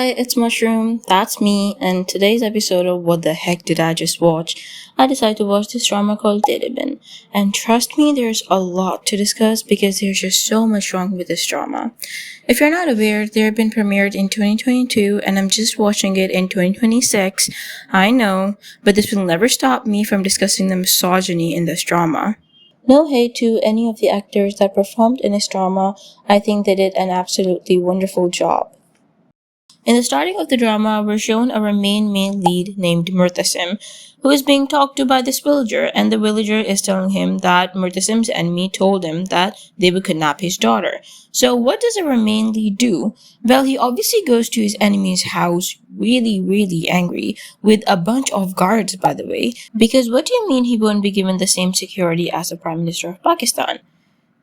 Hi, it's Mushroom. That's me. And today's episode of What the Heck Did I Just Watch? I decided to watch this drama called Tere. And trust me, there's a lot to discuss because there's just so much wrong with this drama. If you're not aware, they've been premiered in 2022 and I'm just watching it in 2026. I know, but this will never stop me from discussing the misogyny in this drama. No hate to any of the actors that performed in this drama. I think they did an absolutely wonderful job. In the starting of the drama, we're shown our main male lead named Murtasim, who is being talked to by this villager, and the villager is telling him that Murtasim's enemy told him that they would kidnap his daughter. So what does our main lead do? Well, he obviously goes to his enemy's house really angry, with a bunch of guards, by the way, because what do you mean he won't be given the same security as the Prime Minister of Pakistan?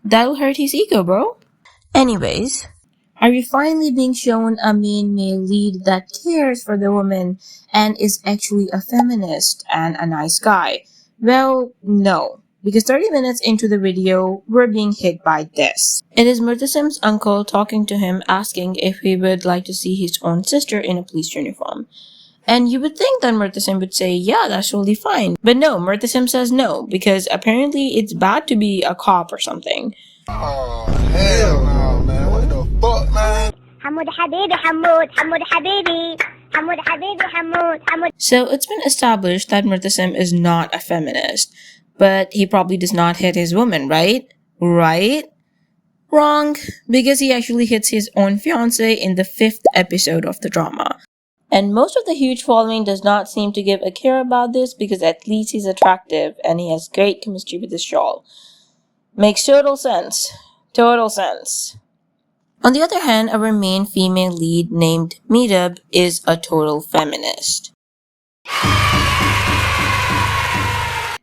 That'll hurt his ego, bro. Anyways, are we finally being shown a main male lead that cares for the woman and is actually a feminist and a nice guy? Well, no. Because 30 minutes into the video, we're being hit by this. It is Murtasim's uncle talking to him asking if he would like to see his own sister in a police uniform. And you would think that Murtasim would say, yeah, that's totally fine. But no, Murtasim says no, because apparently it's bad to be a cop or something. Oh, hell no, man. What the fuck, man? So it's been established that Murtasim is not a feminist, but he probably does not hit his woman, right? Right? Wrong, because he actually hits his own fiancée in the 5th episode of the drama. And most of the huge following does not seem to give a care about this because at least he's attractive and he has great chemistry with his shawl. Makes total sense. Total sense. On the other hand, our main female lead named Meetup is a total feminist.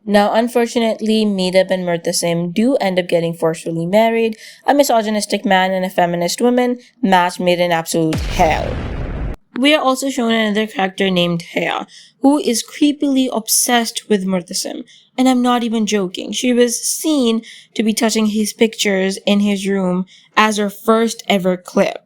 Now, unfortunately, Meetup and Murtasim do end up getting forcefully married. A misogynistic man and a feminist woman, match made in absolute hell. We are also shown another character named Hea, who is creepily obsessed with Murtasim. And I'm not even joking. She was seen to be touching his pictures in his room as her first ever clip.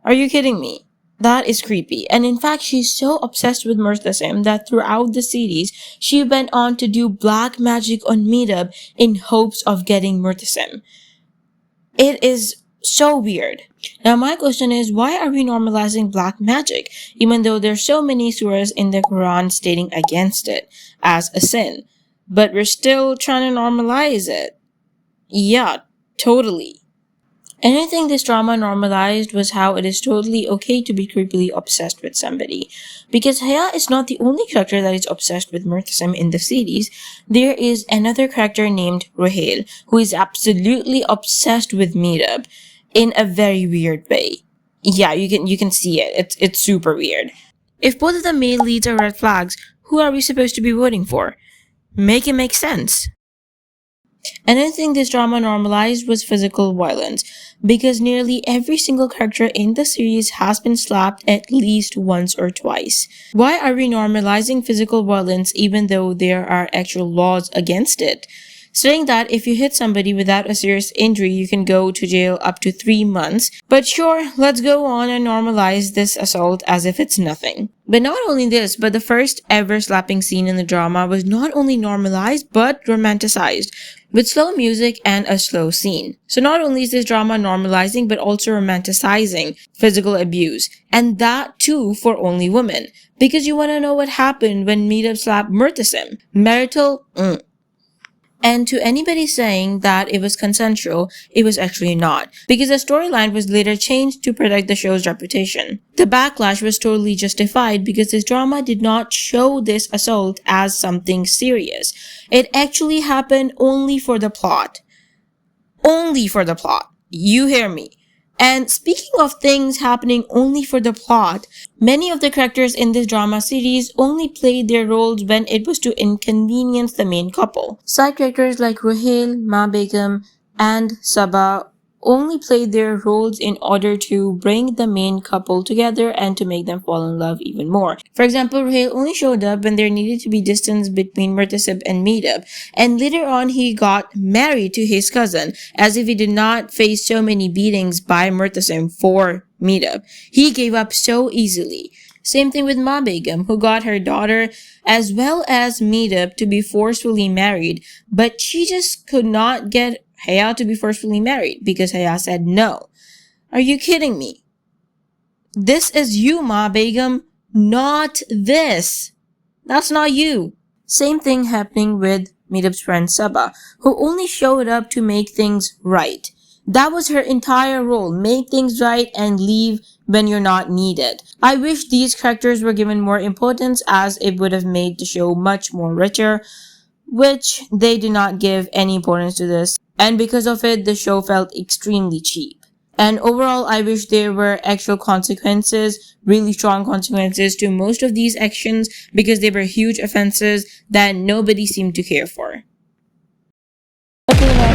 Are you kidding me? That is creepy. And in fact, she's so obsessed with Murtasim that throughout the series, she went on to do black magic on Meetup in hopes of getting Murtasim. It is so weird. Now my question is, why are we normalizing black magic, even though there's so many surahs in the Quran stating against it as a sin? But we're still trying to normalize it. Yeah, totally. And I think this drama normalized was how it is totally okay to be creepily obsessed with somebody. Because Haya is not the only character that is obsessed with Murtasim in the series. There is another character named Ruhail who is absolutely obsessed with Meetup in a very weird way. Yeah, you can see it. It's super weird. If both of the male leads are red flags, who are we supposed to be voting for? Make it make sense. Another thing this drama normalized was physical violence, because nearly every single character in the series has been slapped at least once or twice. Why are we normalizing physical violence even though there are actual laws against it? Saying that if you hit somebody without a serious injury, you can go to jail up to 3 months. But sure, let's go on and normalize this assault as if it's nothing. But not only this, but the first ever slapping scene in the drama was not only normalized, but romanticized, with slow music and a slow scene. So not only is this drama normalizing, but also romanticizing physical abuse. And that too for only women. Because you want to know what happened when Meetup slapped Murtasim. Marital, And to anybody saying that it was consensual, it was actually not, because the storyline was later changed to protect the show's reputation. The backlash was totally justified because this drama did not show this assault as something serious. It actually happened only for the plot. Only for the plot. You hear me. And speaking of things happening only for the plot, many of the characters in this drama series only played their roles when it was to inconvenience the main couple. Side characters like Ruhail, Ma Begum, and Sabah only played their roles in order to bring the main couple together and to make them fall in love even more. For example, Rahel only showed up when there needed to be distance between Murtasib and Medab, and later on he got married to his cousin, as if he did not face so many beatings by Murtasib for Medab. He gave up so easily. Same thing with Ma Begum, who got her daughter as well as Medab to be forcefully married, but she just could not get Haya to be forcefully married because Haya said no. Are you kidding me? This is you, Ma Begum, not this. That's not you. Same thing happening with Medab's friend Saba, who only showed up to make things right. That was her entire role, make things right and leave when you're not needed. I wish these characters were given more importance, as it would have made the show much more richer, which they did not give any importance to this, and because of it, the show felt extremely cheap. And overall, I wish there were actual consequences, really strong consequences to most of these actions, because they were huge offenses that nobody seemed to care for. Okay, now